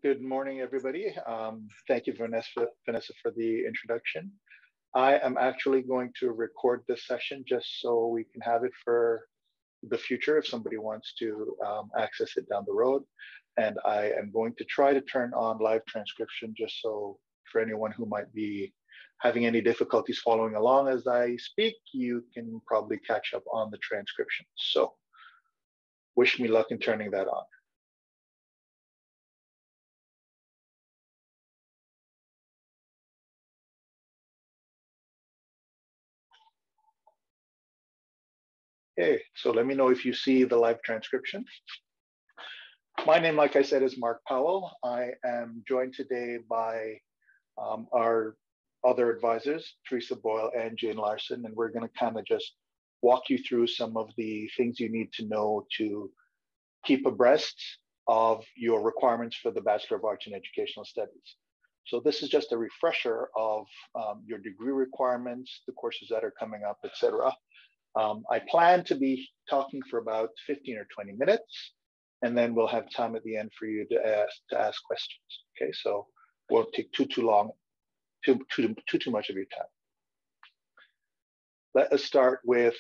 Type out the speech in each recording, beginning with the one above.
Good morning, everybody. Thank you, Vanessa, for the introduction. I am actually going to record this session just so we can have it for the future if somebody wants to access it down the road. And I am going to try to turn on live transcription just so for anyone who might be having any difficulties following along as I speak, you can probably catch up on the transcription. So wish me luck in turning that on. Okay, so let me know if you see the live transcription. My name, like I said, is Mark Powell. I am joined today by our other advisors, Teresa Boyle and Jane Larson, and we're going to kind of just walk you through some of the things you need to know to keep abreast of your requirements for the Bachelor of Arts in Educational Studies. So this is just a refresher of your degree requirements, the courses that are coming up, etc. I plan to be talking for about 15 or 20 minutes, and then we'll have time at the end for you to ask questions. Okay, so won't take too much of your time. Let us start with,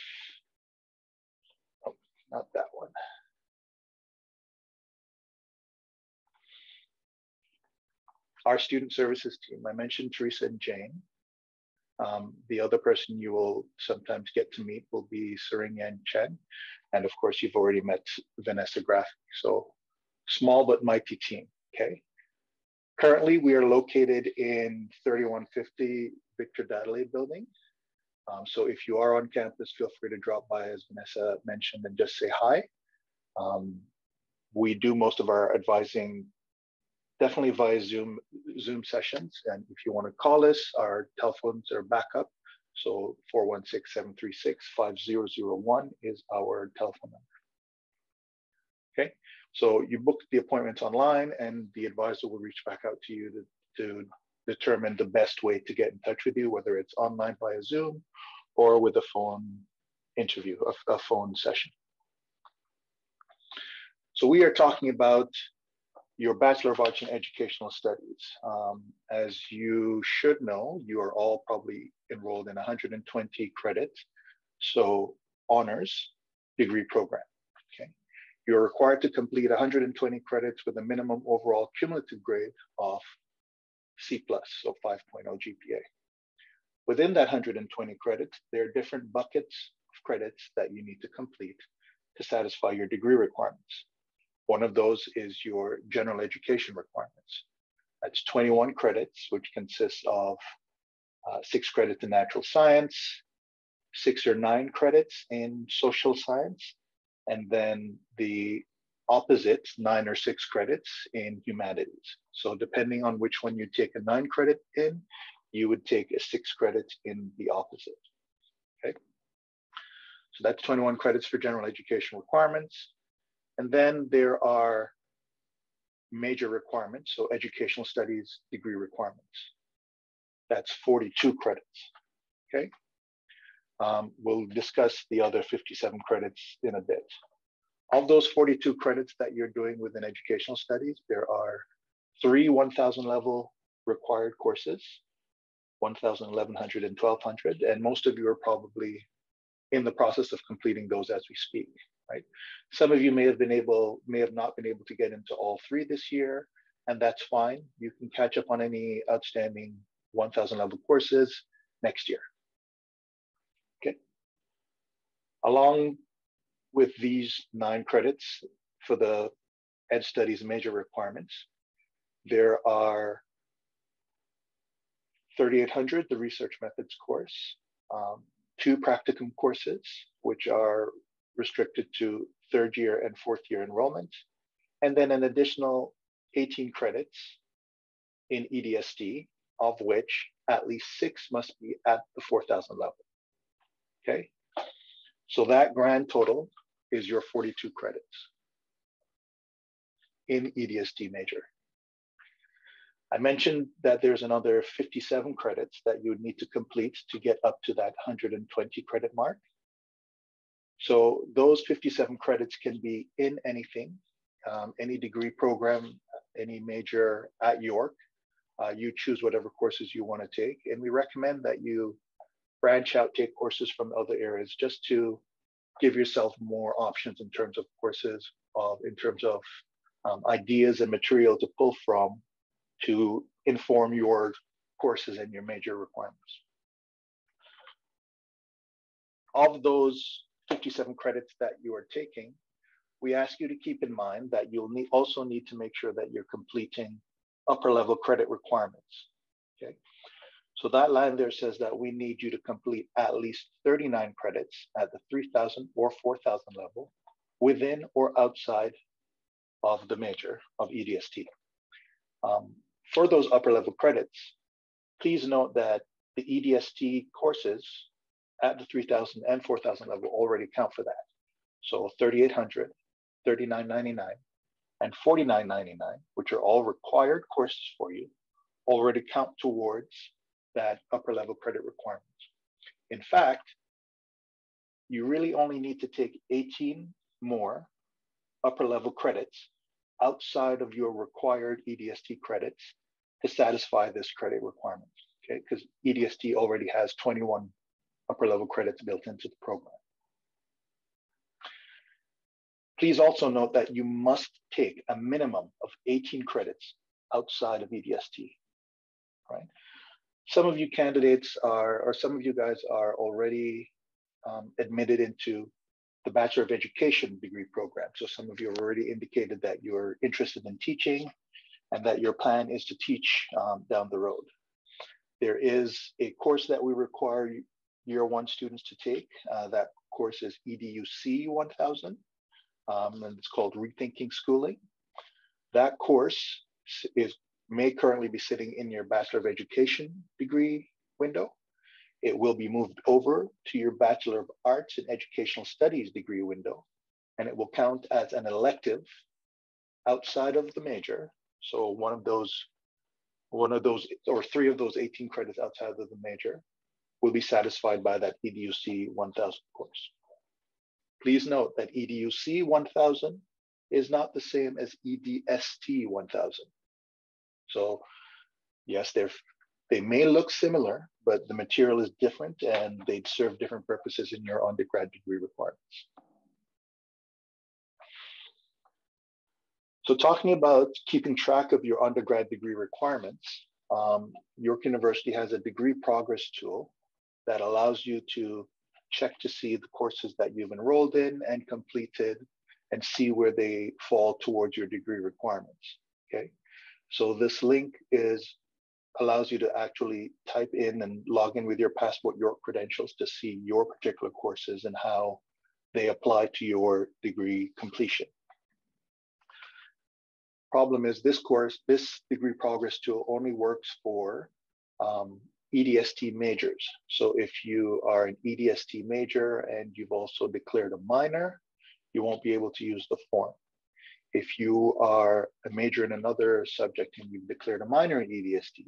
oh, not that one. Our student services team. I mentioned Teresa and Jane. The other person you will sometimes get to meet will be Sering-Yan Chen. And of course, you've already met Vanessa Graphic. So small but mighty team, okay? Currently, we are located in 3150 Victor Dadley building. So if you are on campus, feel free to drop by, as Vanessa mentioned, and just say hi. We do most of our advising definitely via Zoom sessions. And if you want to call us, our telephones are backup. So 416-736-5001 is our telephone number. Okay, so you book the appointments online and the advisor will reach back out to you to determine the best way to get in touch with you, whether it's online via Zoom or with a phone interview, a phone session. So we are talking about your Bachelor of Arts in Educational Studies. As you should know, you are all probably enrolled in 120 credits, so honors degree program, okay? You're required to complete 120 credits with a minimum overall cumulative grade of C+, so 5.0 GPA. Within that 120 credits, there are different buckets of credits that you need to complete to satisfy your degree requirements. One of those is your general education requirements. That's 21 credits, which consists of 6 credits in natural science, 6 or 9 credits in social science, and then the opposite, 9 or 6 credits in humanities. So depending on which one you take a 9 credit in, you would take a 6 credit in the opposite, okay? So that's 21 credits for general education requirements. And then there are major requirements, so educational studies degree requirements. That's 42 credits, okay? We'll discuss the other 57 credits in a bit. Of those 42 credits that you're doing within educational studies, there are 3 1,000 level required courses, 1,000, 1,100, and 1,200, and most of you are probably in the process of completing those as we speak, right? Some of you may have not been able to get into all 3 this year, and that's fine. You can catch up on any outstanding 1,000 level courses next year, okay? Along with these 9 credits for the Ed Studies major requirements, there are 3,800, the research methods course, 2 practicum courses, which are restricted to 3rd year and 4th year enrollment, and then an additional 18 credits in EDSD, of which at least 6 must be at the 4,000 level, okay? So that grand total is your 42 credits in EDSD major. I mentioned that there's another 57 credits that you would need to complete to get up to that 120 credit mark. So those 57 credits can be in anything, any degree program, any major at York. You choose whatever courses you want to take, and we recommend that you branch out, take courses from other areas just to give yourself more options in terms of courses, in terms of ideas and material to pull from to inform your courses and your major requirements. Of those 57 credits that you are taking, we ask you to keep in mind that you'll also need to make sure that you're completing upper level credit requirements, okay? So that line there says that we need you to complete at least 39 credits at the 3,000 or 4,000 level within or outside of the major of EDST. For those upper level credits, please note that the EDST courses at the 3,000 and 4,000 level already count for that. So 3,800, 3,999, and 4,999, which are all required courses for you, already count towards that upper level credit requirements. In fact, you really only need to take 18 more upper level credits outside of your required EDST credits to satisfy this credit requirement, okay? Because EDST already has 21 upper level credits built into the program. Please also note that you must take a minimum of 18 credits outside of EDST, right? Some of you candidates are, or some of you guys are already admitted into the Bachelor of Education degree program. So some of you have already indicated that you're interested in teaching and that your plan is to teach down the road. There is a course that we require year one students to take. That course is EDUC 1000, and it's called Rethinking Schooling. That course may currently be sitting in your Bachelor of Education degree window. It will be moved over to your Bachelor of Arts in Educational Studies degree window, and it will count as an elective outside of the major. So one of those or three of those 18 credits outside of the major will be satisfied by that EDUC 1000 course. Please note that EDUC 1000 is not the same as EDST 1000. So yes, they may look similar, but the material is different and they'd serve different purposes in your undergrad degree requirements. So talking about keeping track of your undergrad degree requirements, York University has a degree progress tool that allows you to check to see the courses that you've enrolled in and completed and see where they fall towards your degree requirements, okay? So this link allows you to actually type in and log in with your Passport York credentials to see your particular courses and how they apply to your degree completion. Problem is this degree progress tool only works for EDST majors. So if you are an EDST major and you've also declared a minor, you won't be able to use the form. If you are a major in another subject and you've declared a minor in EDST,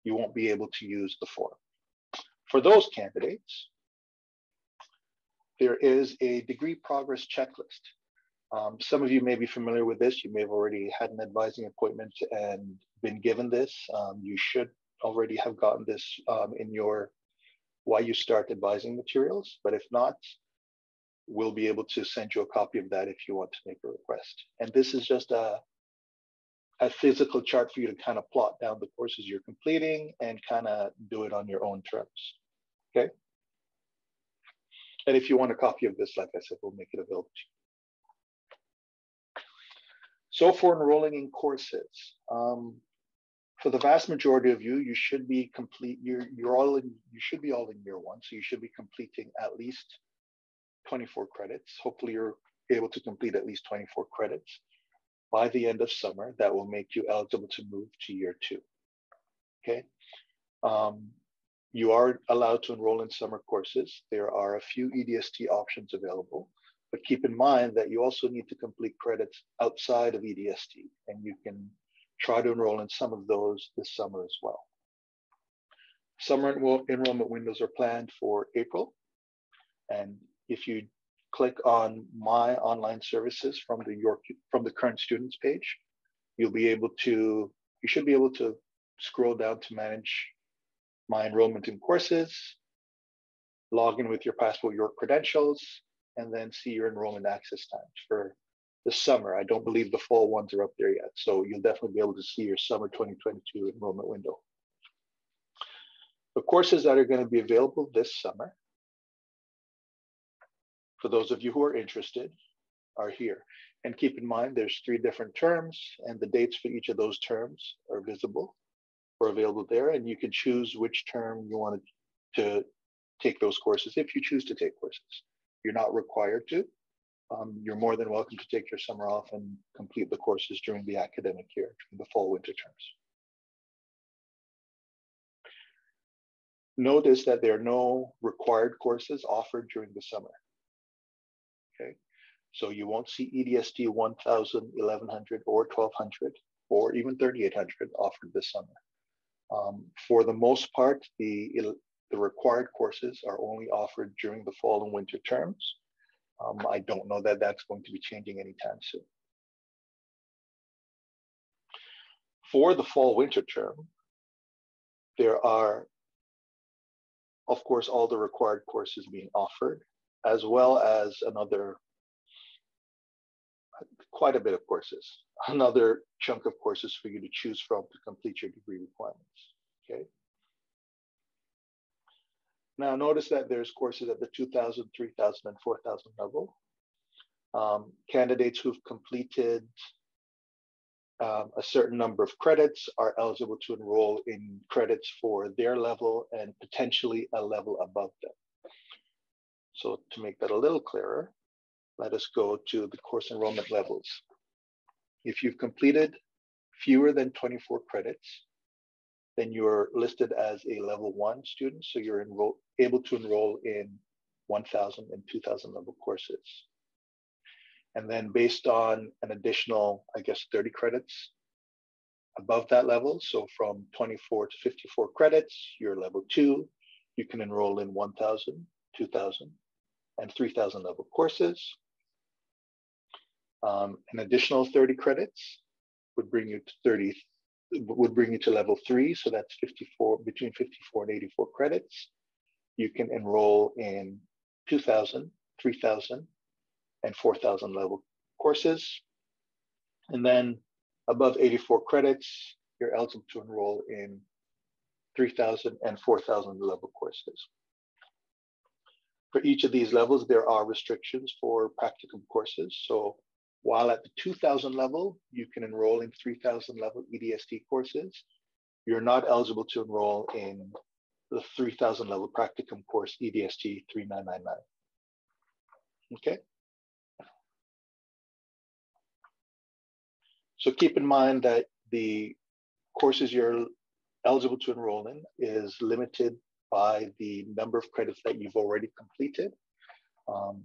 you won't be able to use the form. For those candidates, there is a degree progress checklist. Some of you may be familiar with this. You may have already had an advising appointment and been given this. You should already have gotten this in your Why You Start advising materials, but if not, we'll be able to send you a copy of that if you want to make a request. And this is just a physical chart for you to kind of plot down the courses you're completing and kind of do it on your own terms, okay? And if you want a copy of this, like I said, we'll make it available to you. So for enrolling in courses, for the vast majority of you, you should be complete. You should be all in year one, so you should be completing at least 24 credits. Hopefully, you're able to complete at least 24 credits by the end of summer. That will make you eligible to move to year two. Okay. You are allowed to enroll in summer courses. There are a few EDST options available. But keep in mind that you also need to complete credits outside of EDST, and you can try to enroll in some of those this summer as well. Summer enrollment windows are planned for April. And if you click on My Online Services from the current students page, you should be able to scroll down to manage my enrollment in courses, log in with your passport, your credentials, and then see your enrollment access times for the summer. I don't believe the fall ones are up there yet. So you'll definitely be able to see your summer 2022 enrollment window. The courses that are going to be available this summer, for those of you who are interested, are here. And keep in mind, there's 3 different terms, and the dates for each of those terms are visible or available there. And you can choose which term you want to take those courses if you choose to take courses. You're not required to. You're more than welcome to take your summer off and complete the courses during the academic year, during the fall winter terms. Notice that there are no required courses offered during the summer. Okay, so you won't see EDST 1000, 1100, or 1200, or even 3800 offered this summer. For the most part, the required courses are only offered during the fall and winter terms. I don't know that that's going to be changing anytime soon. For the fall winter term, there are, of course, all the required courses being offered, as well as quite a bit of courses, another chunk of courses for you to choose from to complete your degree requirements, okay? Now notice that there's courses at the 2000, 3000, and 4000 level. Candidates who've completed a certain number of credits are eligible to enroll in credits for their level and potentially a level above them. So to make that a little clearer, let us go to the course enrollment levels. If you've completed fewer than 24 credits, then you're listed as a level 1 student. So you're able to enroll in 1000 and 2000 level courses. And then based on an additional, 30 credits above that level, so from 24 to 54 credits, you're level 2, you can enroll in 1000, 2000, and 3000 level courses. An additional 30 credits would bring you to level 3, so that's between 54 and 84 credits. You can enroll in 2000, 3000, and 4000 level courses. And then above 84 credits, you're eligible to enroll in 3000 and 4000 level courses. For each of these levels, there are restrictions for practicum courses. So while at the 2000 level, you can enroll in 3000 level EDST courses, you're not eligible to enroll in the 3000 level practicum course, EDST 3999. Okay? So keep in mind that the courses you're eligible to enroll in is limited by the number of credits that you've already completed.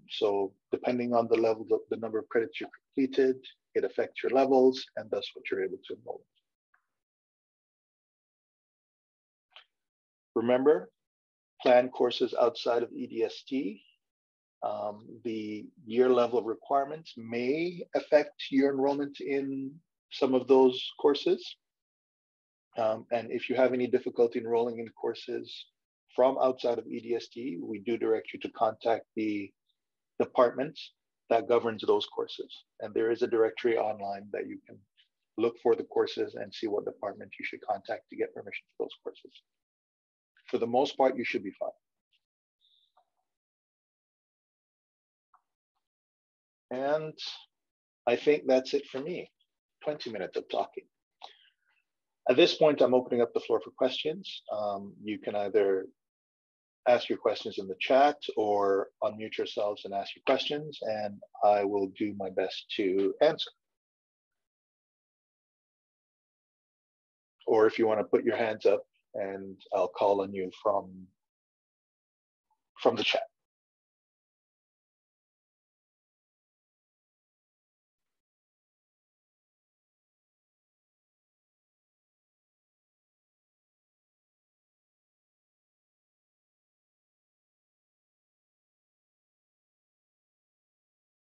So depending on the level, the number of credits you completed, it affects your levels and thus what you're able to enroll in. Remember, plan courses outside of EDST. The year level of requirements may affect your enrollment in some of those courses. And if you have any difficulty enrolling in courses from outside of EDST, we do direct you to contact the department that governs those courses. And there is a directory online that you can look for the courses and see what department you should contact to get permission for those courses. For the most part, you should be fine. And I think that's it for me. 20 minutes of talking. At this point, I'm opening up the floor for questions. You can either ask your questions in the chat or unmute yourselves and ask your questions, and I will do my best to answer. Or if you want to put your hands up and I'll call on you from the chat.